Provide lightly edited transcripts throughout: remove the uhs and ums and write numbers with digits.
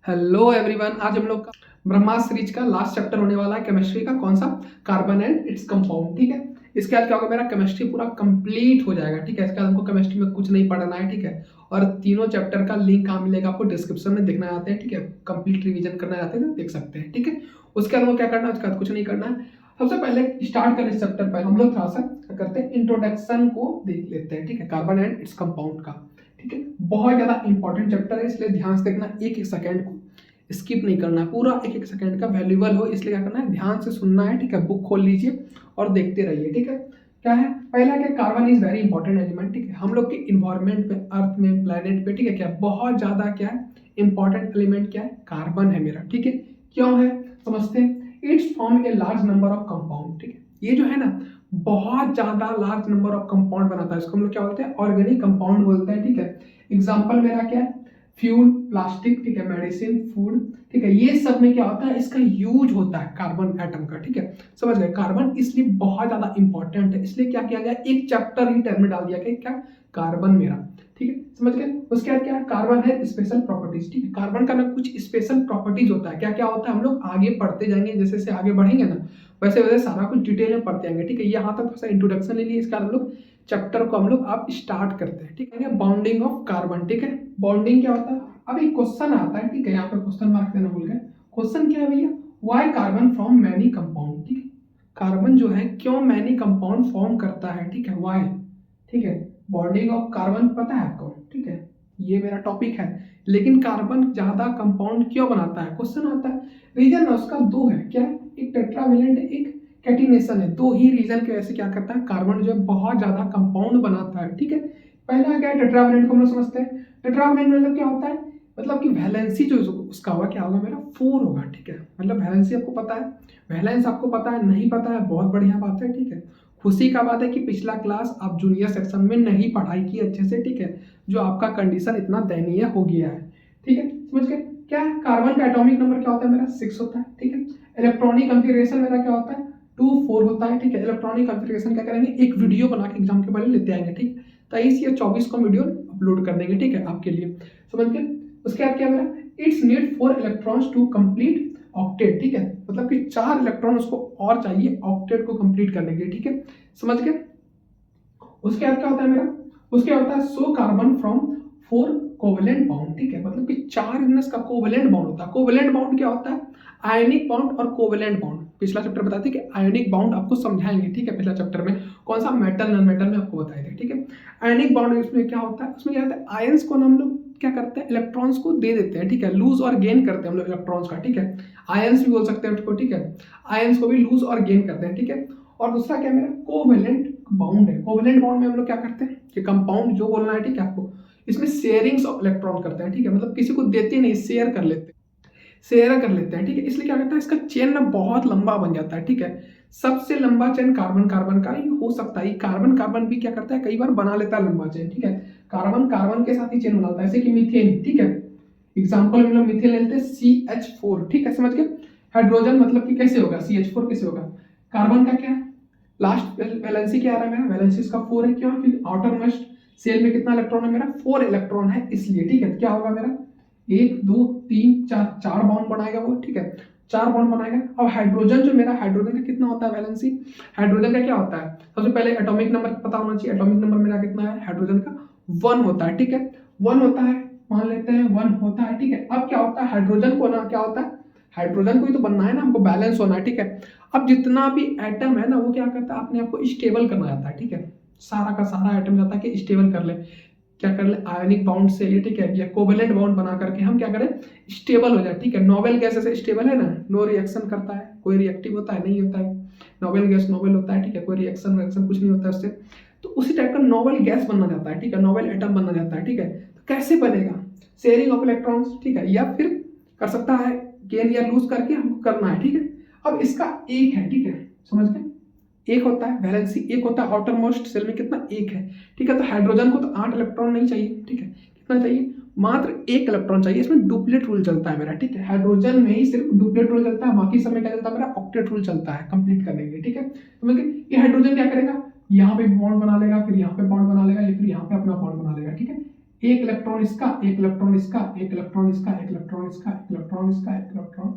Hello everyone, आज हम लोग का ब्रह्मास्त्र सीरीज का लास्ट चैप्टर होने वाला है केमिस्ट्री का। कौन सा? Carbon and its compound. ठीक है, इसके बाद क्या होगा, मेरा केमिस्ट्री पूरा कंप्लीट हो जाएगा। ठीक है, इसके बाद हमको केमिस्ट्री में कुछ नहीं पढ़ना है। ठीक है, और तीनों चैप्टर का लिंक कहाँ मिलेगा आपको? डिस्क्रिप्शन में देखना चाहते हैं। ठीक है, कंप्लीट रिवीजन करना चाहते हैं तो देख सकते हैं। ठीक है, उसके बाद क्या करना है, उसके बाद कुछ नहीं करना है। सबसे पहले स्टार्ट करें इस चैप्टर पर, हम लोग थोड़ा सा क्या करते हैं, इंट्रोडक्शन को देख लेते हैं। ठीक है, कार्बन एंड इट्स कंपाउंड का। ठीक है, बहुत ज्यादा इंपॉर्टेंट चैप्टर है, इसलिए ध्यान से देखना, एक एक सेकंड को स्किप नहीं करना है, पूरा एक एक सेकंड का वैल्यूबल हो, इसलिए क्या करना है, ध्यान से सुनना है। ठीक है, बुक खोल लीजिए और देखते रहिए। ठीक है, क्या है, पहला क्या, carbon is very important element. ठीक है, हम लोग के इन्वायरमेंट पे, अर्थ में, प्लेनेट पे, ठीक है, क्या बहुत ज्यादा क्या है, इंपॉर्टेंट एलिमेंट क्या है, कार्बन है मेरा। ठीक है, क्यों है समझते हैं। It's form a large number of compound. ठीक है, ये जो है ना, बहुत ज्यादा लार्ज नंबर ऑफ कंपाउंड बनाता है, इसको हम लोग क्या बोलते हैं, ऑर्गेनिक कंपाउंड बोलते हैं। ठीक है, एग्जाम्पल मेरा क्या है, फ्यूल, प्लास्टिक, ठीक है, मेडिसिन, फूड। ठीक है, ये सब में क्या होता है, इसका यूज होता है कार्बन एटम का। ठीक है, समझ गए, कार्बन इसलिए बहुत ज्यादा इंपॉर्टेंट है, इसलिए क्या किया गया, एक चैप्टर ही टर्म में डाल दिया कि क्या, कार्बन मेरा। ठीक है, समझ गए। उसके बाद क्या है, कार्बन है स्पेशल प्रॉपर्टीज। ठीक है, कार्बन का ना कुछ स्पेशल प्रॉपर्टीज होता है, क्या क्या होता है, हम लोग आगे पढ़ते जाएंगे, जैसे जैसे आगे बढ़ेंगे ना वैसे वैसे सारा कुछ डिटेल में पढ़ते जाएंगे। ठीक है, यहाँ तक थोड़ा सा इंट्रोडक्शन ले लिए, इसका हम लोग चैप्टर को हम लोग आप स्टार्ट करते हैं। ठीक है, बॉन्डिंग ऑफ कार्बन। ठीक है, बॉन्डिंग क्या होता है, अब एक क्वेश्चन आता है। ठीक है, यहाँ पे क्वेश्चन मार्क देना भूल गए। क्वेश्चन क्या है भैया, why carbon from many compound. ठीक है, कार्बन जो है क्यों मैनी कंपाउंड फॉर्म करता है। ठीक है, व्हाई। ठीक है, बॉन्डिंग ऑफ कार्बन पता है आपको। ठीक है, ये मेरा टॉपिक है, लेकिन कार्बन ज्यादा कंपाउंड क्यों बनाता है, क्वेश्चन आता है। रीजन उसका दो है, क्या है, एक टेट्रावेलेंट, एक कैटिनेशन है। दो ही रीजन की वजह से क्या करता है, कार्बन जो है बहुत ज्यादा कंपाउंड बनाता है। ठीक है, पहला क्या है, टेट्रावेलेंट को हम लोग समझते हैं। टेट्रावेलेंट मतलब क्या होता है, मतलब कि वैलेंसी जो उसका होगा क्या होगा, मेरा 4 होगा। ठीक है, मतलब वैलेंसी आपको पता है, वैलेंस आपको पता है, नहीं पता है बहुत बढ़िया बात है। ठीक है, खुशी का बात है कि पिछला क्लास आप जूनियर सेक्शन में नहीं पढ़ाई की अच्छे से। ठीक है, जो आपका कंडीशन इतना दयनीय हो गया है। ठीक है, समझ गए। क्या है, कार्बन का एटॉमिक नंबर क्या होता है, मेरा 6 होता है। ठीक है, इलेक्ट्रॉनिक कॉन्फ़िगरेशन मेरा क्या होता है, 2 4 होता है। ठीक है, इलेक्ट्रॉनिक कॉन्फ़िगरेशन क्या करेंगे, एक वीडियो बना के एग्जाम के पहले लेते आएंगे। ठीक, 23 या 24 को वीडियो अपलोड कर देंगे। ठीक है, आपके लिए, समझ गए। उसके बाद क्या मेरा, it's need 4 electrons to complete octet. ठीक है, मतलब कि 4 इलेक्ट्रॉन उसको और चाहिए ऑक्टेट को कंप्लीट करने के लिए। ठीक है, समझ गए। उसके बाद क्या होता है मेरा, उसके बाद होता है so carbon from 4 covalent bond. ठीक है, मतलब कि 4 इनस का कोवेलेंट बॉन्ड होता है। कोवेलेंट बॉन्ड क्या होता है, आयनिक बॉन्ड और कोवेलेंट बॉन्ड। पिछला चैप्टर बताते कि आयनिक बॉन्ड आपको समझाएंगे। ठीक है, पिछला चैप्टर में कौन सा, मेटल नॉन मेटल में आपको बताए थे। ठीक है, आयनिक बॉन्ड उसमें क्या होता है, उसमें क्या होता है, आयंस को हम लोग क्या करते हैं, इलेक्ट्रॉन्स को दे देते हैं। ठीक है, लूज और गेन करते हैं हम लोग इलेक्ट्रॉन्स का। ठीक है, आयंस भी बोल सकते हैं उसको। ठीक है, आयंस को भी लूज और गेन करते हैं। ठीक है, और दूसरा क्या मेरा, कोवेलेंट बाउंड है। कोवेलेंट बाउंड में हम लोग क्या करते हैं, कि कंपाउंड जो बोलना है, ठीक है आपको, इसमें शेयरिंग्स ऑफ इलेक्ट्रॉन करते हैं। ठीक है, मतलब किसी को देते नहीं, शेयर कर लेते हैं, शेयर कर लेते हैं। ठीक है, इसलिए क्या करता है, इसका चेन ना बहुत लंबा बन जाता है। ठीक है, सबसे लंबा चेन कार्बन कार्बन का ही हो सकता है। कार्बन कार्बन भी क्या करता है, कई बार बना लेता है लंबा चेन। ठीक है, कार्बन कार्बन के साथ ही चेन बनाता है, जैसे कि मीथेन। ठीक है, एग्जाम्पल में लोग मीथेन लेते हैं, CH4। ठीक है, समझ गए। हाइड्रोजन मतलब कि कैसे होगा, CH4 कैसे होगा, कार्बन का क्या है, लास्ट वैलेंसी क्या आ रहा है मेरा, वैलेंसी इसका 4 है। क्यों, क्योंकि आउटर मोस्ट सेल में कितना इलेक्ट्रॉन है मेरा, 4 इलेक्ट्रॉन है, इसलिए। ठीक है, क्या होगा मेरा, 1 2 3 4, 4 बॉन्ड बनाएगा वो। ठीक है, 4 बॉन्ड बनाएगा। अब हाइड्रोजन जो मेरा, हाइड्रोजन का कितना होता है वैलेंसी, हाइड्रोजन का क्या होता है, सबसे पहले एटॉमिक नंबर पता होना चाहिए। एटॉमिक नंबर मेरा कितना है हाइड्रोजन का, 1 होता है। ठीक है, 1 होता है, मान लेते हैं 1 होता है। ठीक है, अब क्या होता है, हाइड्रोजन को ना क्या होता है, हाइड्रोजन को ही तो बनना है ना हमको, बैलेंस होना है। ठीक है, अब जितना भी एटम है ना, वो क्या करता है, अपने आप को स्टेबल करना चाहता है। ठीक है, सारा का सारा एटम चाहता है कि स्टेबल कर ले, क्या कर ले, आयनिक बाउंड से ये। ठीक है, या कोवेलेंट बाउंड बना करके हम क्या करें, स्टेबल हो जाए। ठीक है, नोबेल गैस ऐसे स्टेबल है ना, नो रिएक्शन करता है, कोई रिएक्टिव होता है नहीं होता है, नोबेल गैस नोबेल होता है। ठीक है, कोई रिएक्शन रिएक्शन कुछ नहीं होता है उससे, तो उसी टाइप का नोबेल गैस बनना चाहता है। ठीक है, नोबेल एटम बनना चाहता है। ठीक है, तो कैसे बनेगा, शेयरिंग ऑफ इलेक्ट्रॉन्स। ठीक है, या फिर कर सकता है गेन या लूज करके हमको करना है। ठीक है, अब इसका एक है। ठीक है, समझ गए, एक होता है वैलेंसी, एक होता है आउटर मोस्ट सेल में कितना, एक है। ठीक है, तो हाइड्रोजन को तो 8 इलेक्ट्रॉन नहीं चाहिए। ठीक है, कितना चाहिए, मात्र 1 इलेक्ट्रॉन चाहिए। इसमें डुप्लेट रूल चलता है मेरा। ठीक है, हाइड्रोजन में ही सिर्फ डुप्लेट रूल चलता है, बाकी समय क्या चलता है मेरा, ऑक्टेट रूल चलता है कंप्लीट करने के लिए। ठीक है, तो मतलब ये हाइड्रोजन क्या करेगा, यहाँ पे बॉन्ड बना लेगा, फिर यहाँ पे बॉन्ड बना लेगा, या फिर यहाँ पे अपना बॉन्ड बना लेगा। ठीक है, एक इलेक्ट्रॉन इसका, एक इलेक्ट्रॉन इसका, एक इलेक्ट्रॉन इसका, एक इलेक्ट्रॉन इसका, एक इलेक्ट्रॉन इसका, एक इलेक्ट्रॉन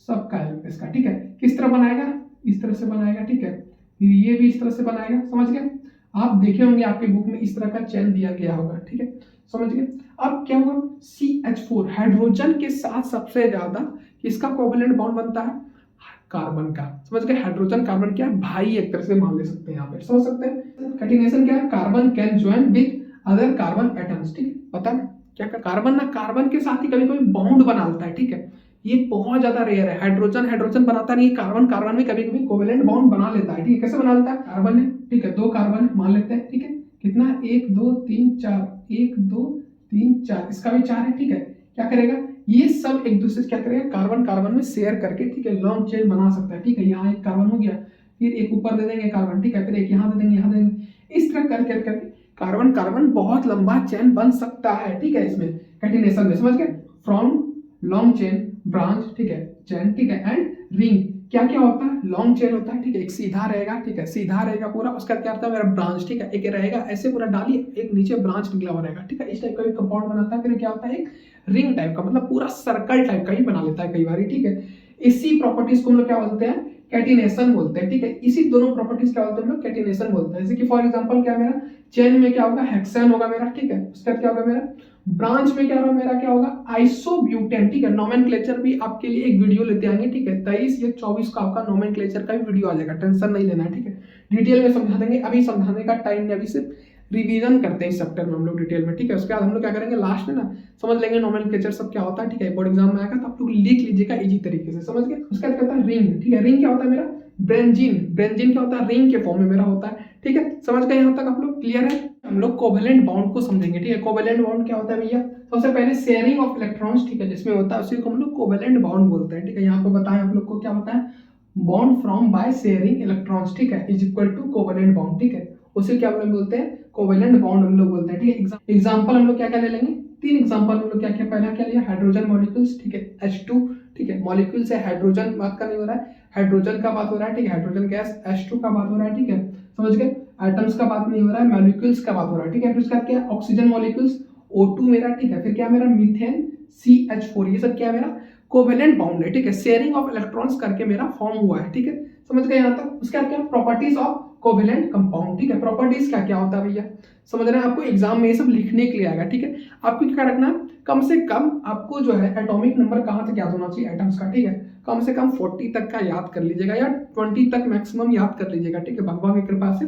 सबका इसका, ठीक है। किस तरह बनाएगा, इस तरह से बनाएगा, ठीक है। फिर ये भी इस तरह से बनाएगा, समझ गए। आप देखे होंगे आपके बुक में इस तरह का चेन दिया गया होगा, ठीक है, समझ गए। अब क्या होगा, CH4 हाइड्रोजन के साथ सबसे ज्यादा किसका कोवेलेंट बॉन्ड बनता है, कार्बन का, समझ गए। हाइड्रोजन कार्बन क्या है, भाई एक तरह से मान ले सकते हैं, यहाँ पे समझ सकते हैं। कैटिनेशन क्या है, carbon can join with other carbon atoms, ठीक है। पता ना क्या कर, कार्बन ना कार्बन के साथ ही कभी कभी बॉन्ड बना लेता है, ठीक है। ये बहुत ज्यादा रेयर है, हाइड्रोजन हाइड्रोजन बनाता नहीं, कार्बन कार्बन में कभी कभी कोवेलेंट बॉन्ड बना लेता है, ठीक है। कैसे बना लेता है, कार्बन है, ठीक है, 2 कार्बन मान लेते हैं, ठीक है। कितना, 1 2 3 4, 1 2 3 4, इसका भी 4 है, ठीक है। क्या करेगा, ये सब एक दूसरे से क्या करेगा, कार्बन कार्बन में शेयर करके, ठीक है, लॉन्ग चेन बना सकता है, ठीक है। यहाँ एक कार्बन हो गया, फिर एक ऊपर दे देंगे कार्बन, ठीक है, फिर एक यहाँ दे देंगे, यहाँ दे देंगे, इस तरह कर करके कार्बन कार्बन बहुत लंबा चेन बन सकता है, ठीक है। इसमें कैटिनेशन में, समझ गए। फ्रॉम लॉन्ग चेन, ब्रांच, ठीक है, चेन, ठीक है, एंड रिंग, क्या क्या होता है, लॉन्ग चेन होता है, ठीक है, एक सीधा रहेगा, ठीक है, सीधा रहेगा पूरा, उसका क्या होता है मेरा ब्रांच, ठीक है, एक रहेगा ऐसे पूरा डाली, एक नीचे ब्रांच निकला हुआ रहेगा, ठीक है। इस टाइप का भी कंपाउंड बनाता है। फिर क्या होता है, एक रिंग टाइप का, मतलब पूरा सर्कल टाइप का ही बना लेता है कई बार, ठीक है। इसी प्रॉपर्टीज को हम लोग क्या बोलते हैं, कैटिनेशन बोलते हैं, ठीक है। इसी दोनों प्रॉपर्टीज क्या बोलते हैं हम लोग, कैटिनेशन बोलते हैं। जैसे कि फॉर एग्जांपल क्या मेरा चेन में क्या होगा, हेक्सेन होगा मेरा, ठीक है। उसका क्या होगा मेरा, ब्रांच में क्या होगा मेरा, क्या होगा, आइसोब्यूटेन, ठीक है। नोमेनक्लेचर भी आपके लिए एक वीडियो लेते आएंगे, ठीक है। 23 या 24 का आपका नोमेनक्लेचर का भी वीडियो आ जाएगा, टेंशन नहीं लेना है, ठीक है। डिटेल में समझा देंगे, अभी समझाने का टाइम नहीं, अभी सिर्फ रिवीजन करते हैं इस चैप्टर में हम लोग डिटेल में, ठीक है। उसके बाद हम लोग क्या करेंगे, लास्ट में ना समझ लेंगे नोमेनक्लेचर सब क्या होता है, ठीक है। बोर्ड एग्जाम में आएगा तो आप लोग लिख लीजिएगा इजी तरीके से, समझ गए। उसके बाद कहता है रिंग, ठीक है। रिंग क्या होता है मेरा, ब्रेंजीन, ब्रेंजीन क्या होता है, रिंग के फॉर्म में मेरा होता है, ठीक है। समझ गए, यहाँ तक आप लोग क्लियर है। हम लोग कोवेलेंट बॉन्ड को समझेंगे, ठीक है। कोवेलेंट बॉन्ड क्या होता है भैया, सबसे पहले शेयरिंग ऑफ इलेक्ट्रॉन्स, ठीक है, जिसमें होता है उसी को हम लोग कोवेलेंट बॉन्ड बोलते हैं, ठीक है। यहाँ पे बताएं आप लोग को क्या होता है, bond from by sharing electrons, ठीक है, is equal to covalent bond, ठीक है। उसे क्या हम लोग बोलते हैं, कोवेलेंट बॉन्ड हम लोग बोलते हैं, ठीक है। एग्जांपल हम लोग क्या क्या ले लेंगे, 3 एग्जांपल हम लोग क्या क्या, पहला क्या लिया, हाइड्रोजन मॉलिक्यूल्स, ठीक है, H2, ठीक है। मॉलिक्यूल से हाइड्रोजन बात का नहीं हो रहा है, हाइड्रोजन का बात हो रहा है, ठीक है। हाइड्रोजन गैस H2 का बात हो रहा है, ठीक है, समझ गए। एटम्स का बात नहीं हो रहा है, मॉलिक्यूल्स का बात हो रहा है, ठीक है। फिर उसके बाद क्या, ऑक्सीजन मॉलिक्यूल्स O2 मेरा, ठीक है। फिर क्या मेरा मीथेन CH4, ये सब क्या है मेरा कोवेलेंट बॉन्ड है, ठीक है। शेयरिंग ऑफ इलेक्ट्रॉन्स करके मेरा फॉर्म हुआ है, ठीक है, समझ गए यहाँ तक। उसके बाद क्या, प्रॉपर्टीज ऑफ कोवेलेंट कंपाउंड, ठीक है। प्रॉपर्टीज क्या क्या होता है भैया, समझ रहे हैं, आपको एग्जाम में ये सब लिखने के लिए आएगा, ठीक है। आपको क्या रखना, कम से कम आपको जो है एटॉमिक नंबर कहाँ तक याद होना चाहिए एटम्स का, ठीक है। कम से कम 40 तक का याद कर लीजिएगा, या 20 तक मैक्सिमम याद कर लीजिएगा, ठीक है, भगवान की कृपा से।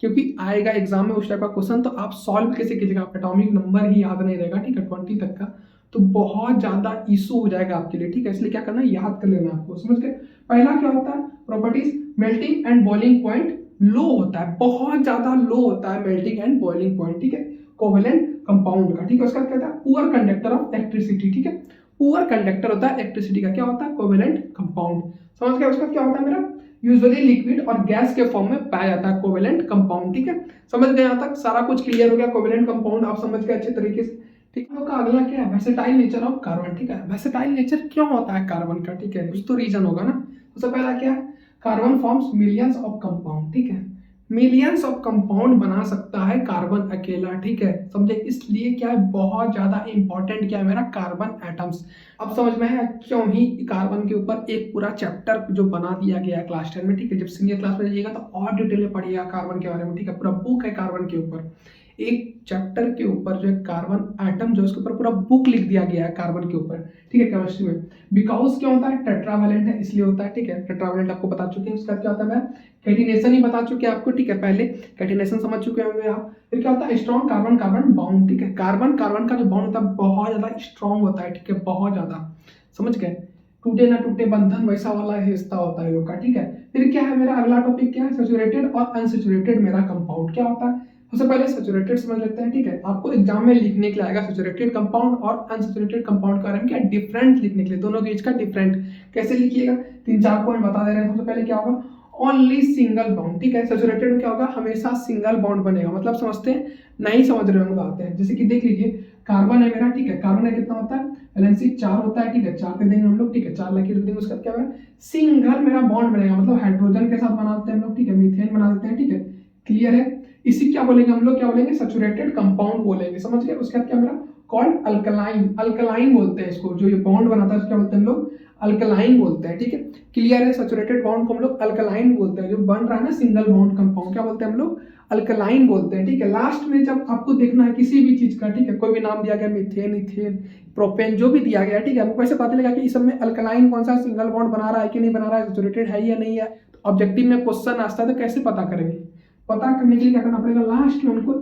क्योंकि आएगा एग्जाम में उस टाइप का क्वेश्चन, तो आप सॉल्व कैसे कीजिएगा, एटॉमिक नंबर ही याद नहीं रहेगा, ठीक है, 20 तक का, तो बहुत ज्यादा इशू हो जाएगा आपके लिए, ठीक है। इसलिए क्या करना है, याद कर लेना आपको, समझ गए। पहला क्या होता है, properties, melting and boiling point low होता है, बहुत ज्यादा लो होता है मेल्टिंग एंड बॉइलिंग पॉइंट, ठीक है, कोवेलेंट कंपाउंड का, ठीक है। उसका कहता है पुअर कंडक्टर ऑफ इलेक्ट्रिसिटी, ठीक है। पुअर कंडक्टर होता है इलेक्ट्रिसिटी का, क्या होता है, कोवेलेंट कंपाउंड, समझ गए। उसका क्या होता है मेरा, यूजुअली लिक्विड और गैस के फॉर्म में पाया जाता है कोवेलेंट कंपाउंड, ठीक है। समझ गए, यहाँ तक सारा कुछ क्लियर हो गया, कोवेलेंट कंपाउंड आप समझ गए अच्छे तरीके से, ठीक है। अगला क्या है, वर्सेटाइल नेचर ऑफ कार्बन, ठीक है। वर्सेटाइल नेचर क्यों होता है कार्बन का, ठीक है, कुछ तो रीजन होगा ना। सबसे पहला क्या है, carbon forms millions of compound, ठीक है, मिलियंस ऑफ कंपाउंड बना सकता है कार्बन अकेला, ठीक है, समझे। इसलिए क्या है, बहुत ज्यादा इंपॉर्टेंट क्या है मेरा, कार्बन एटम्स। अब समझ में है क्यों ही कार्बन के ऊपर एक पूरा चैप्टर जो बना दिया गया है क्लास 10 में, ठीक है। जब सीनियर क्लास में जाइएगा तो और डिटेल में पढ़िएगा कार्बन के बारे में, ठीक है। पूरा बुक है कार्बन के ऊपर, एक चैप्टर के ऊपर जो है कार्बन एटम जो उसके ऊपर पूरा बुक लिख दिया गया है कार्बन के ऊपर, ठीक है, केमिस्ट्री में। बिकॉज क्या होता है, टेट्रावैलेंट है इसलिए होता है, ठीक है। टेट्रावैलेंट आपको बता चुके हैं। उसका क्या होता है, मैं कैटिनेशन ही बता चुके हैं आपको, ठीक है, पहले कैटिनेशन समझ चुके होंगे आप। फिर क्या होता है, स्ट्रॉन्ग कार्बन कार्बन बॉन्ड, ठीक है। कार्बन कार्बन का जो बॉन्ड होता है बहुत ज्यादा स्ट्रॉन्ग होता है, ठीक है, बहुत ज्यादा, समझ गए। टूटे ना टूटे बंधन वैसा वाला हिस्सा होता है का, ठीक है। फिर क्या है मेरा अगला टॉपिक, क्या है, सैचुरेटेड और अनसैचुरेटेड मेरा कंपाउंड क्या होता है। सबसे पहले सैचुरेटेड समझ लेते हैं, ठीक है। आपको एग्जाम में लिखने के लिए आएगा सैचुरेटेड कंपाउंड और अनसैचुरेटेड कंपाउंड के बारे में क्या डिफरेंट लिखने के लिए, दोनों के बीच का डिफरेंट कैसे लिखिएगा, 3-4 पॉइंट बता दे रहे हैं। सबसे पहले क्या होगा, ओनली सिंगल बॉन्ड, ठीक है। सैचुरेटेड में क्या होगा, हमेशा सिंगल बॉन्ड बनेगा, मतलब समझते हैं, नहीं समझ रहे होंगे बातें हैं। जैसे कि देख लीजिए, कार्बन है मेरा, ठीक है, कार्बन है कितना होता है, वैलेंसी 4 होता है, ठीक है, 4 दे देंगे हम लोग, ठीक है, 4 लकीर देंगे। उसका क्या होगा, सिंगल मेरा बॉन्ड बनेगा, मतलब हाइड्रोजन के साथ बनाते हैं हम लोग, ठीक है, मीथेन बना देते हैं, ठीक है, क्लियर है। इसी क्या बोलेंगे हम लोग, क्या बोलेंगे, सैचुरेटेड कंपाउंड बोलेंगे, समझ गए। उसके बाद क्या मेरा कॉल्ड अल्कलाइन, अल्कलाइन बोलते हैं इसको, जो ये बॉन्ड बनाता है उसको क्या बोलते हैं हम लोग, अल्कलाइन बोलते हैं, ठीक है। क्लियर है, सैचुरेटेड बॉन्ड को हम लोग अल्कलाइन बोलते हैं, जो बन रहा है ना सिंगल बॉन्ड कंपाउंड, क्या बोलते हैं हम लोग, अल्कलाइन बोलते हैं, ठीक है। लास्ट में जब आपको देखना है किसी भी चीज का, ठीक है, कोई भी नाम दिया गया, मीथेन, इथेन, प्रोपेन, जो भी दिया गया, ठीक है, हमको कैसे पता चलेगा कि इस सब में अल्कलाइन कौन सा सिंगल बॉन्ड बना रहा है कि नहीं बना रहा है, सैचुरेटेड है या नहीं है। तो ऑब्जेक्टिव में क्वेश्चन आता है तो कैसे पता करेंगे, पता करने के लिए क्या करना पड़ेगा, लास्ट में उनको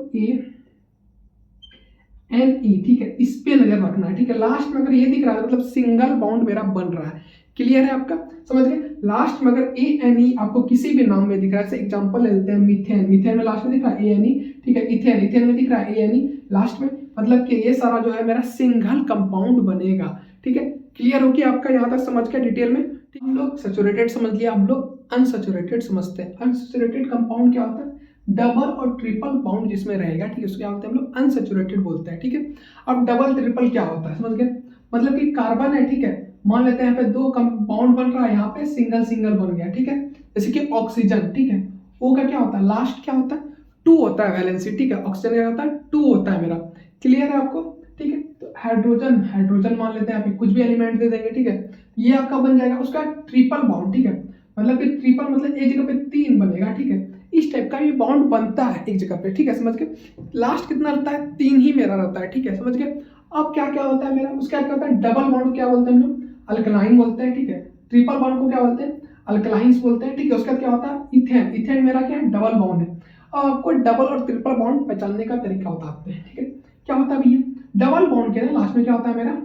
ANE, ठीक है, इस पे नजर रखना है, ठीक है। लास्ट में अगर ये दिख रहा है मतलब सिंगल बॉन्ड मेरा बन रहा है। क्लियर है आपका, समझ गए। लास्ट में अगर ANE आपको किसी भी नाम में दिख रहा है, जैसे एग्जांपल लेते हैं मीथेन, मीथेन में लास्ट में दिख रहा है ANE, ठीक है। इथेन, इथेन में दिख रहा है ANE लास्ट में, मतलब कि ये सारा जो है मेरा सिंगल कंपाउंड बनेगा, ठीक है। क्लियर हो गया आपका, यहाँ तक समझ के डिटेल में, ठीक। हम लोग सैचुरेटेड समझ लिया, हम लोग अनसैचुरेटेड समझते हैं। अनसैचुरेटेड कंपाउंड क्या होता है, डबल और ट्रिपल बॉन्ड जिसमें रहेगा, ठीक है, उसको क्या बोलते हैं हम लोग, अनसैचुरेटेड बोलते हैं, ठीक है। अब डबल ट्रिपल क्या होता है, समझ गए, मतलब कि कार्बन है, ठीक है, मान लेते हैं यहाँ पे दो बॉन्ड बन रहा है, यहाँ पे सिंगल सिंगल बन गया, ठीक है। जैसे कि ऑक्सीजन, ठीक है, ओ का क्या होता है, लास्ट क्या होता है, 2 होता है वैलेंसी, ठीक है। ऑक्सीजन क्या होता है, 2 होता है मेरा। क्लियर है आपको, ठीक है। तो हाइड्रोजन, हाइड्रोजन मान लेते हैं यहाँ पे कुछ भी एलिमेंट दे देंगे, ठीक है, ये आपका बन जाएगा उसका ट्रिपल बॉन्ड, ठीक है। मतलब कि ट्रिपल मतलब एक जगह पे 3 बनेगा, ठीक है। इस टाइप का ये बॉन्ड बनता है एक जगह पे, ठीक है, समझ के। लास्ट कितना रहता है, 3 ही मेरा रहता है, ठीक है, समझ गए। अब क्या क्या होता है मेरा, उसका क्या होता है, डबल बॉन्ड को क्या बोलते हैं हम लोग, अल्कलाइन बोलते हैं, ठीक है। ट्रिपल बॉन्ड को क्या बोलते हैं, अल्कलाइंस बोलते हैं, ठीक है। उसका क्या होता है, इथेन, इथेन मेरा क्या है, डबल बॉन्ड है। अब आपको डबल और ट्रिपल बॉन्ड पहचानने का तरीका बताते हैं, ठीक है। क्या होता है भैया, डबल बॉन्ड के ना लास्ट में क्या होता है मेरा,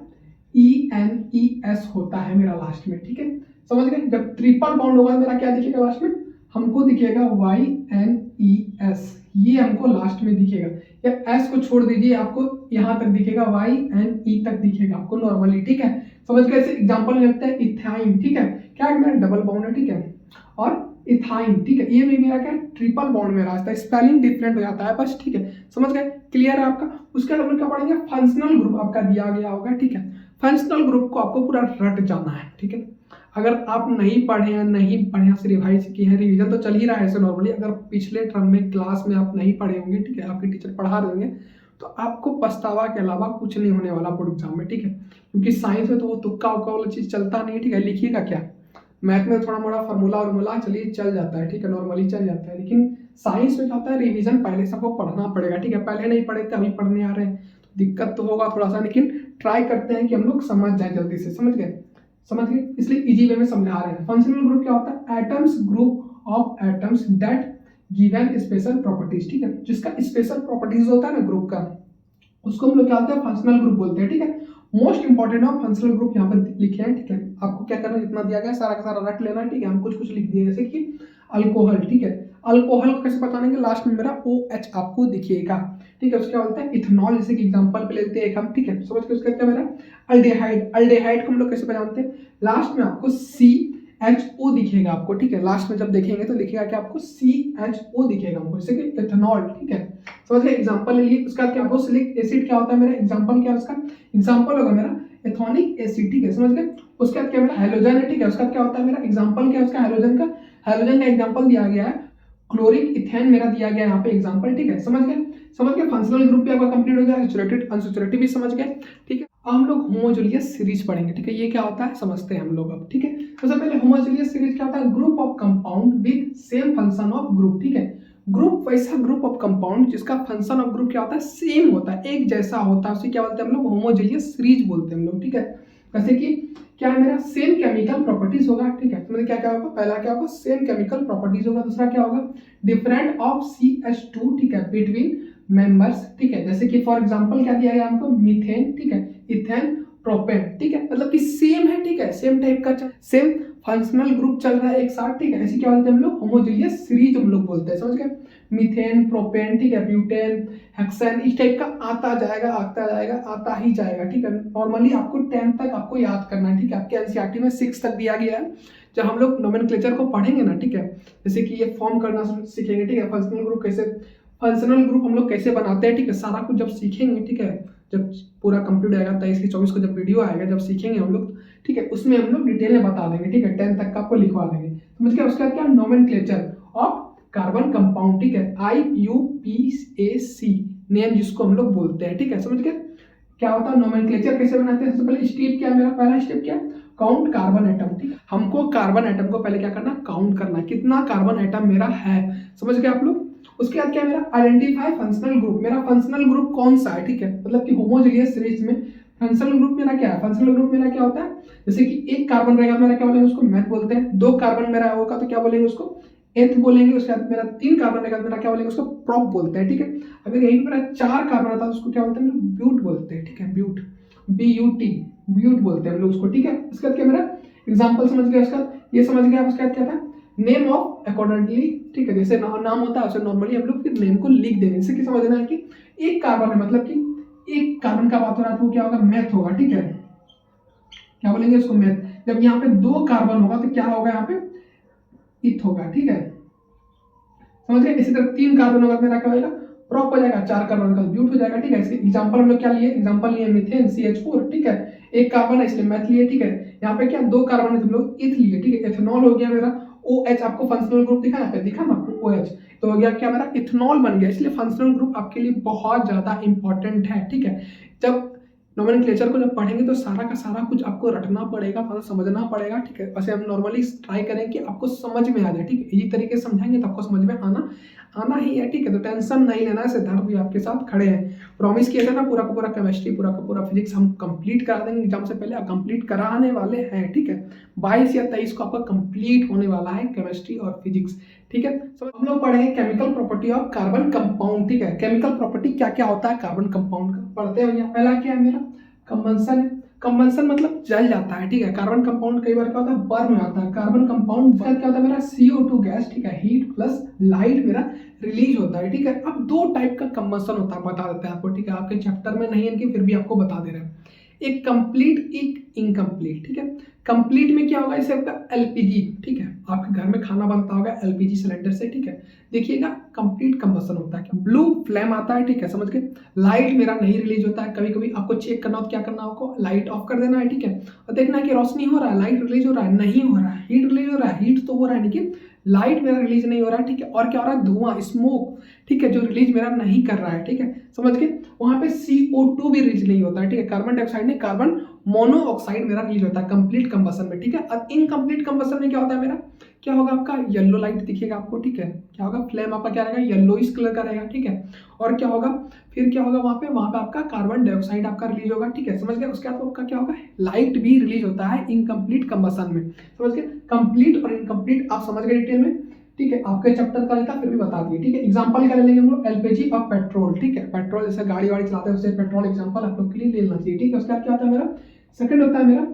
ENES होता है मेरा लास्ट में, ठीक है, समझ गए। जब ट्रिपल बॉन्ड होगा मेरा क्या दिखेगा लास्ट में, हमको दिखेगा YNES, ये हमको लास्ट में दिखेगा, या S को छोड़ दीजिए, आपको यहाँ तक दिखेगा, YNE तक दिखेगा आपको नॉर्मली, ठीक है, समझ गए। ऐसे एग्जांपल लेते हैं इथाइन, ठीक है, क्या है मेरा डबल बॉन्ड है, ठीक है, और इथाइन, ठीक है, ये भी मेरा क्या ट्रिपल बॉन्ड में आता है, स्पेलिंग डिफरेंट हो जाता है बस, ठीक है, समझ गए। क्लियर है आपका। उसके बाद हम लोग क्या पढ़ेंगे, फंक्शनल ग्रुप आपका दिया गया होगा, ठीक है। फंक्शनल ग्रुप को आपको पूरा रट जाना है, ठीक है। अगर आप नहीं पढ़े हैं, नहीं बढ़िया से रिवाइज किए हैं, रिवीजन तो चल ही रहा है ऐसे नॉर्मली, अगर पिछले टर्म में क्लास में आप नहीं पढ़े होंगे, ठीक है, आपके टीचर पढ़ा रहे होंगे, तो आपको पछतावा के अलावा कुछ नहीं होने वाला बोर्ड एग्जाम में, ठीक है। क्योंकि साइंस में तो वो तुक्का उक्का वाला चीज़ चलता नहीं है, ठीक है। लिखिएगा क्या, मैथ में थोड़ा मोड़ा फार्मूला चलिए चल जाता है, ठीक है, नॉर्मली चल जाता है, लेकिन साइंस में क्या होता है, रिवीजन पहले से आपको पढ़ना पड़ेगा, ठीक है। पहले नहीं पढ़े थे, अभी पढ़ने आ रहे हैं, तो दिक्कत तो होगा थोड़ा सा, लेकिन ट्राई करते हैं कि हम लोग समझ जाए जल्दी से, समझ गए, समझ गए, इसलिए इजी वे में समझा रहे हैं। फंक्शनल ग्रुप क्या होता है, atoms, group of atoms that given special properties, ठीक है, जिसका स्पेशल प्रॉपर्टीज होता है ना ग्रुप का, उसको हम लोग क्या होता है, फंक्शनल ग्रुप बोलते हैं, ठीक है। Most important of functional group यहाँ पर लिखे हैं, ठीक है। आपको क्या करना है, जितना दिया गया सारा का सारा रट लेना है, ठीक है। हम कुछ कुछ लिख दिए, जैसे कि अल्कोहल, ठीक है, अल्कोहल को कैसे पहचानेंगे, लास्ट में मेरा OH आपको दिखेगा, ठीक है। उसके क्या बोलते हैं, इथेनॉल, जैसे कि एग्जांपल पे लेते हैं एक हम, ठीक है, समझ के। उसका क्या मेरा अल्डेहाइड, अल्डेहाइड को हम लोग कैसे पहचानते हैं, लास्ट में आपको CHO दिखेगा आपको, ठीक है। लास्ट में जब देखेंगे तो लिखेगा कि आपको CHO दिखेगा हमको, जैसे कि इथेनॉल, ठीक है, समझ गए। एग्जांपल ले लिए। उसका क्या, सिलिक एसिड क्या होता है मेरा, एग्जांपल क्या है उसका, एग्जांपल होगा मेरा एथोनिक एसिड, ठीक है, समझ गए। उसका क्या मेरा हाइड्रोजन है, ठीक है, उसका क्या होता है मेरा एग्जांपल क्या है उसका, हाइड्रोजन का, हाइड्रोजन का एग्जांपल दिया गया है क्लोरिक इथेन मेरा दिया गया है यहाँ पे एग्जांपल, ठीक है, समझ गए, समझ गए। फंक्शनल ग्रुप भी आपका कंप्लीट हो गया, सैचुरेटेड अनसैचुरेटेड भी समझ गए, ठीक है। हम लोग होमोजेनियस सीरीज पढ़ेंगे, ठीक है, ये क्या होता है समझते हैं हम लोग अब, ठीक है। सबसे पहले होमोजेनियस सीरीज क्या होता है, group of compound with same function of group, ठीक है। ग्रुप वैसा ग्रुप ऑफ कंपाउंड जिसका फंक्शन ऑफ ग्रुप क्या होता है, सेम होता है, एक जैसा होता है, उसे क्या बोलते हैं हम लोग, होमोजेनियस सीरीज बोलते हैं हम लोग, ठीक है। जैसे कि क्या है मेरा, सेम केमिकल प्रॉपर्टीज होगा, ठीक है, मतलब क्या क्या होगा, पहला क्या होगा, सेम केमिकल प्रॉपर्टीज होगा, दूसरा क्या होगा, डिफरेंट ऑफ CH2, ठीक है, बिटवीन मेंबर्स, ठीक है। जैसे कि फॉर एग्जांपल क्या दिया गया हमको, मीथेन, ठीक है, इथेन, प्रोपेन, ठीक है, मतलब कि सेम है, ठीक है, सेम टाइप का सेम फंक्शनल ग्रुप चल रहा है एक साथ, ठीक है। ऐसे क्या बोलते हैं हम लोग, होमोजेनियस सीरीज हम लोग बोलते हैं, समझ गए। मीथेन, प्रोपेन, ठीक है, ब्यूटेन, हेक्सेन, इस टाइप का आता जाएगा, आता ही जाएगा, ठीक है। नॉर्मली आपको 10 तक आपको याद करना है, ठीक है। आपके एनसीईआरटी में 6 तक दिया गया है। जब हम लोग नोमेनक्लेचर को पढ़ेंगे ना, ठीक है, जैसे कि ये फॉर्म करना सीखेंगे, ठीक है, फंक्शनल ग्रुप कैसे, फंक्शनल ग्रुप हम लोग कैसे बनाते हैं, ठीक है, सारा कुछ जब सीखेंगे, ठीक है, जब पूरा कंप्लीट आएगा 23 से 24 को जब वीडियो आएगा, जब सीखेंगे हम लोग, ठीक है, उसमें हम लोग डिटेल में बता देंगे, ठीक है, 10 तक का आपको लिखवा देंगे, समझ गया। उसका क्या, नोमेनक्लेचर ऑफ कार्बन कंपाउंड, ठीक है, IUPAC नेम जिसको हम लोग बोलते हैं, ठीक है, समझ गए। क्या होता है नोमेनक्लेचर कैसे बनाते हैं, सबसे पहले स्टेप क्या है मेरा, पहला स्टेप क्या है, काउंट कार्बन एटम, ठीक है, हमको कार्बन एटम को पहले क्या करना, काउंट करना, कितना कार्बन एटम मेरा है, समझ गए आप लोग। उसके बाद क्या मेरा आइडेंटिफाई फंक्शनल ग्रुप, मेरा फंक्शनल ग्रुप कौन सा है, ठीक है, मतलब कि होमोजेनियस सीरीज में फंक्शनल ग्रुप मेरा क्या है, फंक्शनल ग्रुप मेरा क्या होता है, जैसे कि एक कार्बन रहेगा मेरा क्या बोलेंगे उसको मेथ बोलते हैं, दो कार्बन मेरा होगा तो क्या बोलेंगे उसको एथ बोलेंगे, उसके बाद मेरा तीन कार्बन रहेगा मेरा क्या बोलेंगे उसको प्रोप बोलते हैं, ठीक है। अगर यही मेरा चार कार्बन आता है उसको क्या बोलते हैं, ब्यूट बोलते हैं, ठीक है, ब्यूट, BUT, ब्यूट बोलते हैं हम लोग उसको, ठीक है। उसके बाद क्या मेरा एग्जांपल समझ गया, उसका ये समझ गया, उसके बाद क्या था नेम ऑफ अकॉर्डिंगली, ठीक है, जैसे नाम होता है वैसे नॉर्मली हम लोग फिर नेम को लिख देंगे, इससे क्या समझना है कि एक कार्बन है, मतलब कि एक कार्बन का बात हो रहा है तो क्या होगा मेथ होगा, ठीक है, क्या बोलेंगे उसको मेथ। जब यहाँ पे दो कार्बन होगा तो क्या होगा यहाँ पे इथ होगा, ठीक है, समझ गए। इसी तरह तीन कार्बन होगा मेरा क्या होगा प्रोप हो जाएगा, चार कार्बन का ब्यूट हो जाएगा, ठीक है। इसके एग्जांपल हम लोग क्या लिए, एग्जांपल लिए मीथेन CH4, ठीक है, एक कार्बन है इसलिए मेथ लिए, ठीक है। यहाँ पे क्या दो कार्बन है तो हम लोग इथ लिए, ठीक है, एथेनॉल हो गया मेरा, OH आपको फंक्शनल ग्रुप दिखा यहाँ पे, दिखा ना आपको OH, तो हो गया क्या मेरा इथेनॉल बन गया। इसलिए फंक्शनल ग्रुप आपके लिए बहुत ज्यादा इंपॉर्टेंट है, ठीक है। जब नोमेनक्लेचर को जब पढ़ेंगे तो सारा का सारा कुछ आपको रटना पड़ेगा, थोड़ा समझना पड़ेगा, ठीक है। वैसे हम नॉर्मली ट्राई करें कि आपको समझ में आ जाए, ठीक है, इसी तरीके से समझाएंगे तो आपको समझ में आना ही है, ठीक है। तो टेंशन नहीं लेना है, सिद्धार्थ भी आपके साथ खड़े हैं, प्रॉमिस किया था ना पूरा का पूरा केमिस्ट्री पूरा का पूरा फिजिक्स हम कंप्लीट करा देंगे एग्जाम से पहले, कंप्लीट कराने वाले हैं, ठीक है। 22 या 23 को आपका कंप्लीट होने वाला है केमिस्ट्री और फिजिक्स, ठीक है। तो हम लोग पढ़ेंगे chemical property of carbon compound, ठीक है। केमिकल प्रॉपर्टी क्या क्या होता है कार्बन कंपाउंड का पढ़ते हैं। पहला क्या है मेरा कंबंशन है, कंबंशन मतलब जल जाता है, ठीक है। कार्बन कंपाउंड कई बार क्या होता है बर्न हो जाता है, कार्बन कंपाउंड क्या होता है मेरा CO2 गैस, ठीक है, हीट प्लस लाइट मेरा रिलीज होता है, ठीक है। अब दो टाइप का कंबंशन होता है, बता देते हैं आपको, ठीक है, आपके चैप्टर में नहीं है कि फिर भी आपको बता दे रहे हैं, एक कंप्लीट एक इनकम्प्लीट, ठीक है। कंप्लीट में क्या होगा, इसे आपका LPG, ठीक है, आपके घर में खाना बनता होगा LPG सिलेंडर से, ठीक है, देखिएगा कंप्लीट कंबंशन होता है, ब्लू फ्लेम आता है, ठीक है, समझ गए। लाइट मेरा नहीं रिलीज होता है, कभी कभी आपको चेक करना हो तो क्या करना है, आपको लाइट ऑफ कर देना है, ठीक है, और देखना है कि रोशनी हो रहा है, लाइट रिलीज हो रहा है, नहीं हो रहा है, हीट रिलीज हो रहा है, हीट तो हो रहा है लेकिन लाइट मेरा रिलीज नहीं हो रहा है, ठीक है। और क्या हो रहा है धुआं स्मोक, ठीक है, जो रिलीज मेरा नहीं कर रहा है, ठीक है, समझ गए। वहां पे CO2 भी रिलीज नहीं होता है, ठीक है, कार्बन डाइऑक्साइड नहीं कार्बन मोनोऑक्साइड मेरा रिलीज होता है कंप्लीट कंबशन में, ठीक है। और इनकम्प्लीट कंबशन में क्या होता है मेरा, क्या होगा आपका येलो लाइट दिखेगा आपको, ठीक है, क्या होगा फ्लेम आपका क्या रहेगा येलोइश कलर का रहेगा, ठीक है। और क्या होगा फिर क्या होगा वहां पे आपका कार्बन डाइऑक्साइड आपका रिलीज होगा, ठीक है, समझ गए। उसके बाद आपका क्या होगा लाइट भी रिलीज होता है इनकम्प्लीट कंबशन में, समझ गए। कंप्लीट और इनकम्प्लीट आप समझ गए डिटेल में, ठीक है, आपके चैप्टर का नहीं था फिर भी बता दिए, ठीक है। एग्जांपल क्या ले लेंगे हम लोग LPG और पेट्रोल, ठीक है, पेट्रोल जैसे गाड़ी वाड़ी चलाते हैं उससे पेट्रोल एग्जांपल आप लोग के लिए ले लेना चाहिए, ठीक है। उसके बाद क्या होता है मेरा सेकंड होता है मेरा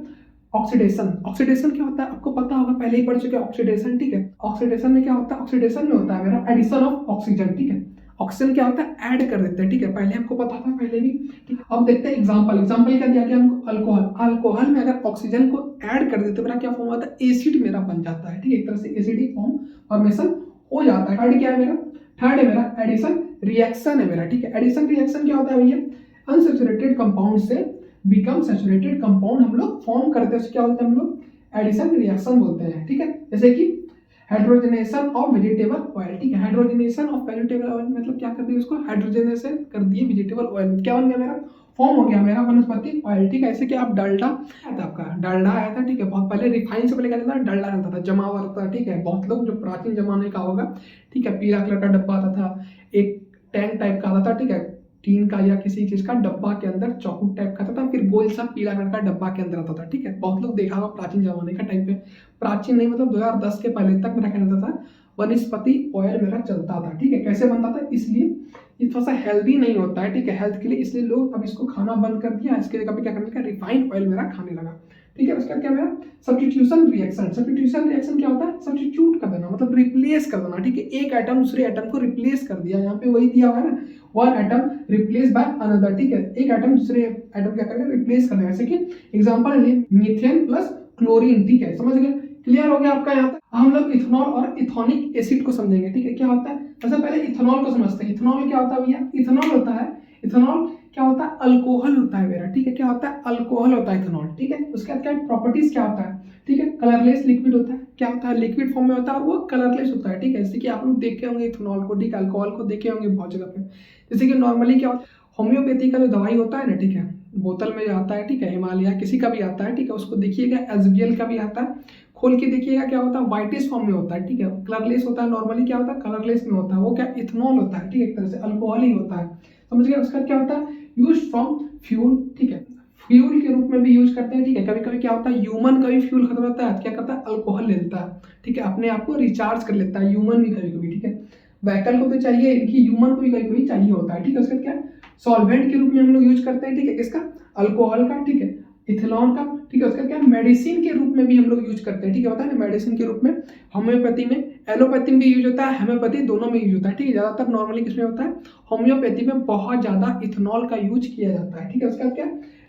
ऑक्सीडेशन। ऑक्सीडेशन क्या होता है आपको पता होगा, पहले ही पढ़ चुके हैं ऑक्सीडेशन, ठीक है। ऑक्सीडेशन में क्या होता है, ऑक्सीडेशन में होता है मेरा एडिशन ऑफ ऑक्सीजन, ठीक है। ऑक्सीजन क्या होता है ऐड कर देते हैं, ठीक है, पहले हमको पता था पहले भी, ठीक है। अब देखते हैं एग्जांपल, एग्जांपल क्या दिया गया हमको अल्कोहल, अल्कोहल में अगर ऑक्सीजन को ऐड कर देते मेरा क्या फॉर्म होता है एसिड मेरा बन जाता है, ठीक है, एक तरह से एसिडिक फॉर्मेशन हो जाता है। थर्ड क्या है मेरा, थर्ड है मेरा एडिशन रिएक्शन है मेरा, ठीक है। एडिशन रिएक्शन क्या होता है भैया, अनसैचुरेटेड कंपाउंड से बिकम सैचुरेटेड कंपाउंड हम लोग फॉर्म करते हैं, क्या बोलते हैं हम लोग एडिशन रिएक्शन बोलते हैं, ठीक है। जैसे कि हाइड्रोजनेशन ऑफ वेजिटेबल ऑयल, ठीक है, हाइड्रोजनेशन ऑफ वेजिटेबल ऑयल मतलब क्या कर दिया उसको हाइड्रोजनेशन कर दिए वेजिटेबल ऑयल, क्या बन गया मेरा फॉर्म हो गया मेरा वनस्पति ऑयल, ठीक है। ऐसे कि आप डालडा आया था आपका डालडा आया था, ठीक है, बहुत पहले रिफाइन से पहले क्या था डालडा रहता था जमा हुआ था, ठीक है। बहुत लोग जो प्राचीन जमाने का होगा, ठीक है, पीला कलर का डब्बा आता था, एक टैंक टाइप का आता था, ठीक है, टीन का या किसी चीज का डब्बा के अंदर चौकुट टाइप का था, फिर गोल सा पीला कलर का डब्बा के अंदर आता था, ठीक है। बहुत लोग देखा होगा प्राचीन जमाने का टाइम पे, प्राचीन नहीं मतलब 2010 के पहले तक मेरा क्या रहता था वनस्पति ऑयल मेरा चलता था, ठीक है। कैसे बनता था, इसलिए ये थोड़ा सा हेल्दी नहीं होता है, ठीक है, हेल्थ के लिए, इसलिए लोग अब इसको खाना बंद कर दिया, इसके जगह पे क्या करने लगा रिफाइंड ऑयल मेरा खाने लगा, ठीक है। उसके बाद क्या मेरा सब्स्टिट्यूशन रिएक्शन, सब्स्टिट्यूशन रिएक्शन क्या होता है सब्स्टिट्यूट कर देना मतलब रिप्लेस कर देना, ठीक है, एक एटम दूसरे एटम को रिप्लेस कर दिया, यहाँ पे वही दिया हुआ है ना one atom replace by another, ठीक है, एक एटम दूसरे एटम क्या करेगा रिप्लेस कर देगा। जैसे कि एग्जांपल है मीथेन प्लस क्लोरीन, ठीक है, समझ गए, क्लियर हो गया आपका। यहाँ तक हम लोग इथेनॉल और इथोनिक एसिड को समझेंगे, ठीक है, क्या होता है। सबसे पहले इथेनॉल को समझते हैं। इथेनॉल क्या होता है भैया, इथेनॉल होता है, इथेनॉल क्या होता है, अल्कोहल होता है मेरा, ठीक है, क्या होता है, अल्कोहल होता है इथेनॉल, ठीक है। उसके बाद क्या प्रॉपर्टीज क्या होता है, ठीक है, कलरलेस लिक्विड होता है, क्या होता है, लिक्विड फॉर्म में होता है और वो कलरलेस होता है, ठीक है। जैसे कि आप लोग देखे होंगे इथेनॉल को, ठीक है, अल्कोहल को देखे होंगे बहुत जगह पे। जैसे कि नॉर्मली क्या होता है, होम्योपैथी का जो दवाई होता है ना, ठीक है, बोतल में जो आता है, ठीक है, हिमालय किसी का भी आता है, ठीक है, उसको देखिएगा, एसबीएल का भी आता है, खोल के देखिएगा क्या होता है, व्हाइटिश फॉर्म में होता है, ठीक है, कलरलेस होता है, नॉर्मली क्या होता है, कलरलेस में होता है, वो क्या इथेनॉल होता है, ठीक है, एक तरह से अल्कोहल ही होता है, समझ गए। उसका क्या होता है, यूज फ्रॉम फ्यूल, ठीक है, फ्यूल के रूप में भी यूज करते हैं, ठीक है। कभी कभी क्या होता है, ह्यूमन का भी फ्यूल खत्म होता है, क्या करता है, अल्कोहल लेता है, ठीक है, अपने आप को रिचार्ज कर लेता है, ह्यूमन भी कभी कभी, ठीक है, व्हीकल को तो चाहिए, इनकी ह्यूमन को भी कभी कभी चाहिए होता है, ठीक है। उसका क्या सॉल्वेंट के रूप में हम लोग यूज करते हैं, ठीक है, किसका, अल्कोहल का, ठीक है, इथेनॉल का, ठीक है। उसका क्या मेडिसिन के रूप में भी हम लोग यूज करते हैं, ठीक है, होता है ना मेडिसिन के रूप में, होम्योपैथी में, एलोपैथी में भी यूज होता है, होम्योपैथी दोनों में यूज होता है, ठीक है। ज्यादातर नॉर्मली किसमें होता है, होम्योपैथी में बहुत ज्यादा इथेनॉल का यूज किया जाता है, ठीक है। उसका क्या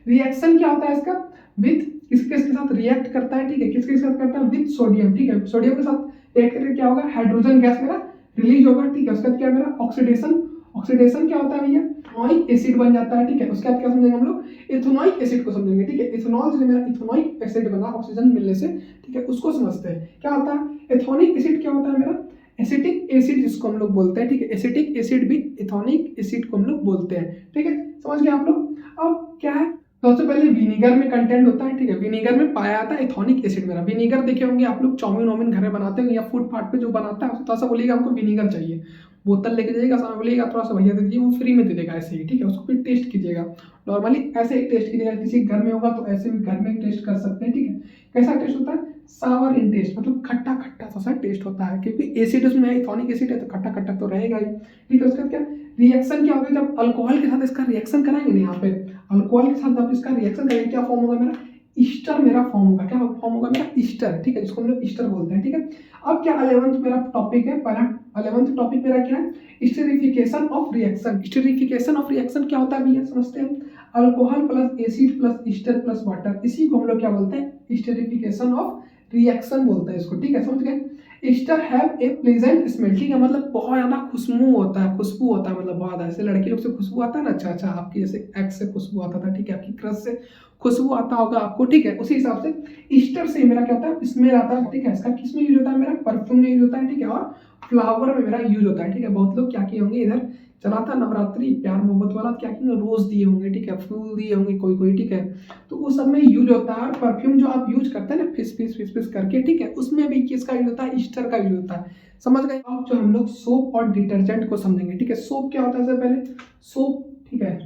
रिएक्शन क्या होता है इसका, विथ किसके साथ रिएक्ट करता है, ठीक है, किसके साथ करता है, विथ सोडियम, ठीक है, सोडियम के साथ रिएक्ट करके क्या होगा, हाइड्रोजन गैस मेरा रिलीज होगा, ठीक है। उसका क्या मेरा ऑक्सीडेशन, ऑक्सीडेशन क्या होता है भैया, इथेनॉइक एसिड बन जाता है, ठीक है। उसके बाद क्या समझेंगे हम लोग, इथेनॉइक एसिड को समझेंगे, ठीक है। इथेनॉल से मेरा इथेनॉइक एसिड बना ऑक्सीजन मिलने से, ठीक है, उसको समझते हैं। क्या होता है इथेनॉइक एसिड, क्या होता है मेरा एसिटिक एसिड जिसको हम लोग बोलते हैं, ठीक है, एसिटिक एसिड भी इथेनॉइक एसिड को हम लोग बोलते हैं, ठीक है, समझ गए आप लोग। अब क्या है, सबसे पहले विनीगर में कंटेंट होता है, ठीक है, विनीगर में पाया जाता है इथेनॉइक एसिड मेरा। विनीगर देखे होंगे आप लोग, चाउमीन वाउमीन घर में बनाते हैं या फूड फाट पे जो बनाता है, थोड़ा सा बोलिएगा हमको विनीगर चाहिए, बोतल लेके जाइएगा, सामने बोलिएगा थोड़ा सा भैया दे दीजिए, वो फ्री में दे देगा ऐसे ही, ठीक है। उसको फिर टेस्ट कीजिएगा, नॉर्मली ऐसे ही टेस्ट कीजिएगा, किसी घर में होगा तो ऐसे भी घर में टेस्ट कर सकते हैं, ठीक है। कैसा टेस्ट होता है, सावर इन टेस्ट, मतलब खट्टा खट्टा सा टेस्ट होता है, क्योंकि एसिड उसमें है, इथेनॉइक एसिड है तो खट्टा खट्टा तो रहेगा ही, ठीक है। उसका क्या रिएक्शन क्या होगा, जब अल्कोहल के साथ इसका रिएक्शन कराएंगे ना, यहाँ पे अल्कोहल के साथ जब इसका रिएक्शन करेंगे, क्या फॉर्म होगा मेरा, ईस्टर मेरा फॉर्म होगा, क्या फॉर्म होगा मेरा, ईस्टर, ठीक है, जिसको हम लोग ईस्टर बोलते हैं, ठीक है। अब क्या 11th मेरा टॉपिक है, पहला 11th टॉपिक मेरा क्या है, esterification of reaction. Esterification of reaction क्या होता है भैया, समझते हैं, alcohol plus acid plus Easter plus water, इसी को हम लोग क्या बोलते हैं, स्टेरिफिकेशन ऑफ रिएक्शन बोलते हैं इसको, ठीक है, समझ गए। Easter have a pleasant smell, ठीक है, मतलब बहुत ज्यादा खुशबू होता है, खुशबू होता है, मतलब बहुत ऐसे लड़की लोग से खुशबू आता है ना, अच्छा अच्छा, आपकी जैसे एक्स से खुशबू आता था, ठीक है, आपकी क्रश से खुशबू आता होगा आपको, ठीक है, उसी हिसाब से ईस्टर से मेरा क्या होता है, स्मेल आता है, ठीक है। इसका किस में यूज होता है, मेरा परफ्यूम में यूज होता है, ठीक है, और फ्लावर में मेरा यूज होता है, ठीक है। बहुत लोग क्या किए होंगे, इधर चला था नवरात्रि प्यार मोहब्बत वाला, क्या किए रोज दिए होंगे, ठीक है, फूल दिए होंगे कोई कोई, ठीक है, तो उस सब में यूज होता है। परफ्यूम जो आप यूज करते हैं ना, फिस करके, ठीक है, उसमें भी किसका यूज होता है, ईस्टर का यूज होता है, समझ गए। अब जो हम लोग सोप और डिटर्जेंट को समझेंगे, ठीक है। सोप क्या होता है, सबसे पहले सोप, ठीक है,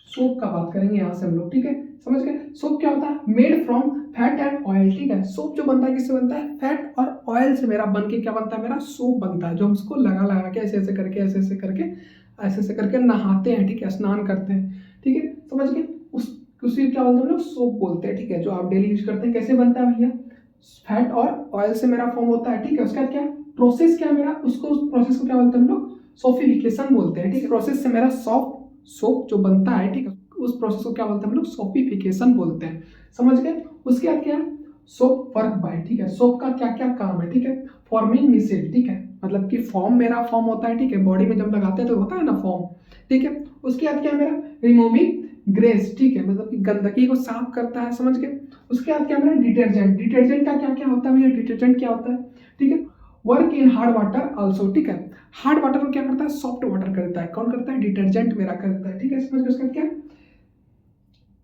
सोप का बात करेंगे यहाँ से हम लोग, ठीक है, समझ गए। सोप क्या होता है, made from fat and oil, ठीक है। सोप जो बनता है किससे बनता है, फैट और ऑयल से मेरा बन के क्या बनता है, मेरा सोप बनता है, जो हम उसको लगा लगा के ऐसे ऐसे करके ऐसे ऐसे करके ऐसे ऐसे करके नहाते हैं, ठीक है, स्नान करते हैं, ठीक है, समझ गए। उसी क्या बोलते हैं हम लोग, सोप बोलते हैं, ठीक है, जो आप डेली यूज करते हैं। कैसे बनता है भैया, फैट और ऑयल से मेरा फॉर्म होता है, ठीक है। उसका क्या प्रोसेस क्या मेरा, उसको उस प्रोसेस को क्या बोलते हैं हम लोग, सोफिफिकेशन बोलते हैं, ठीक है। प्रोसेस से मेरा सोप जो बनता है, ठीक है, उस प्रोसेस को क्या बोलते हैं हम लोग, सोफिफिकेशन बोलते हैं, समझ गए। उसके बाद क्या है, सोप वर्क बाय, ठीक है, सोप का क्या क्या काम है, ठीक है, फॉर्मिंग मिसेल, ठीक है, मतलब कि फॉर्म मेरा फॉर्म होता है, ठीक है, बॉडी में जब लगाते हैं तो होता है ना फॉर्म, ठीक है। उसके बाद क्या मेरा रिमूविंग ग्रेस, ठीक है, मतलब कि गंदगी को साफ करता है, समझ गए। उसके बाद क्या मेरा डिटर्जेंट, डिटर्जेंट का क्या क्या होता है भैया, डिटर्जेंट क्या होता है, ठीक है, work in hard water also, ठीक है, हार्ड वाटर को क्या करता है, सॉफ्ट वाटर करता है, कौन करता है, डिटर्जेंट मेरा करता है, ठीक है, समझ गए। उसका क्या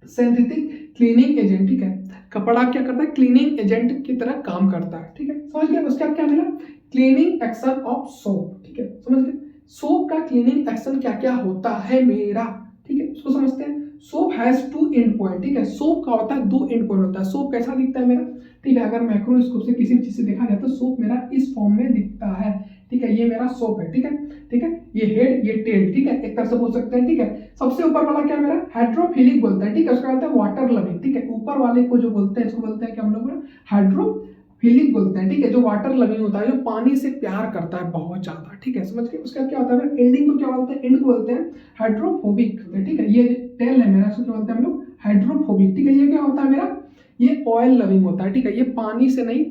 सिंथेटिक क्लीनिंग एजेंट, ठीक है, कपड़ा क्या करता है, क्लीनिंग एजेंट की तरह काम करता है, ठीक है, समझ गए। उसके बाद क्या मिला, क्लीनिंग एक्शन ऑफ सोप, ठीक है, समझ गए। सोप का क्लीनिंग एक्शन क्या क्या होता है मेरा, ठीक है, उसको समझते हैं। सोप हैज 2 एंड पॉइंट, ठीक है, सोप का होता है 2 एंड पॉइंट होता है। सोप कैसा दिखता है मेरा, ठीक है, अगर माइक्रोस्कोप से किसी चीज से देखा जाए तो सोप मेरा इस फॉर्म में दिखता है, ठीक है, ये मेरा सोप है, ठीक है, ठीक है, ये हेड ये टेल, ठीक है, एक तरह से बोल सकते हैं, ठीक है। सबसे ऊपर वाला क्या मेरा हाइड्रोफिलिक बोलते हैं, ठीक है, उसका होता है वाटर लविंग, ठीक है, ऊपर वाले को जो बोलते हैं इसको बोलते हैं क्या हम लोग, हाइड्रोफिलिक बोलते हैं, ठीक है, जो वाटर लविंग होता है, जो पानी से प्यार करता है बहुत ज्यादा, ठीक है, समझ के। उसका क्या होता है, एंडिंग को क्या बोलते हैं, एंड को बोलते हैं हाइड्रोफोबिक, ठीक है, ये टेल है मेरा, इसको क्या बोलते हैं हम लोग, हाइड्रोफोबिक, ठीक है। ये क्या होता है मेरा, ये ऑयल लविंग होता है, ठीक है, ये पानी से नहीं,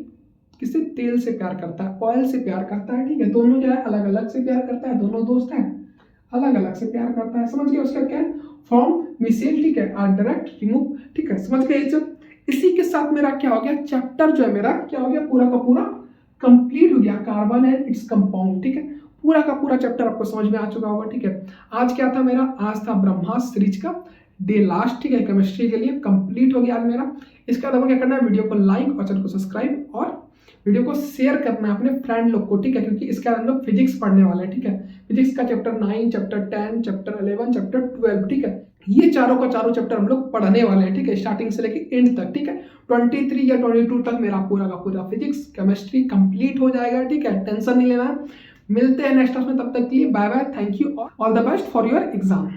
किससे, तेल से प्यार करता है, ऑयल से प्यार करता है, ठीक है, दोनों जो है अलग अलग से प्यार करता है, दोनों दोस्त हैं, अलग अलग से प्यार करता है, समझ गए। उसका क्या है, फ्रॉम मिसेल, ठीक है, आर डायरेक्ट रिमूव, ठीक है, समझ गए। इसी के साथ मेरा क्या हो गया, चैप्टर जो है मेरा क्या हो गया, पूरा का पूरा कंप्लीट हो गया, कार्बन एंड इट्स कंपाउंड, ठीक है। पूरा का पूरा चैप्टर आपको समझ में आ चुका होगा, ठीक है। आज क्या था मेरा, आज था ब्रह्मास्त्र सीरीज का डे लास्ट, ठीक है, केमिस्ट्री के लिए कंप्लीट हो गया आज मेरा। इसके बाद क्या करना है, वीडियो को लाइक और चैनल को सब्सक्राइब और वीडियो को शेयर करना है अपने फ्रेंड लोग को, ठीक है, क्योंकि इसके बाद हम लोग फिजिक्स पढ़ने वाले हैं, ठीक है। फिजिक्स का चैप्टर 9, चैप्टर 10, चैप्टर 11, चैप्टर 12, ठीक है। ये चारों का चारों चैप्टर हम लोग पढ़ने वाले हैं, ठीक है, स्टार्टिंग से लेके एंड तक, ठीक है। 23 या 22 तक मेरा पूरा का पूरा फिजिक्स केमिस्ट्री कंप्लीट हो जाएगा, ठीक है, टेंशन नहीं लेना। मिलते हैं नेक्स्ट क्लास में, तब तक के लिए bye bye, thank you, all the best for your exam.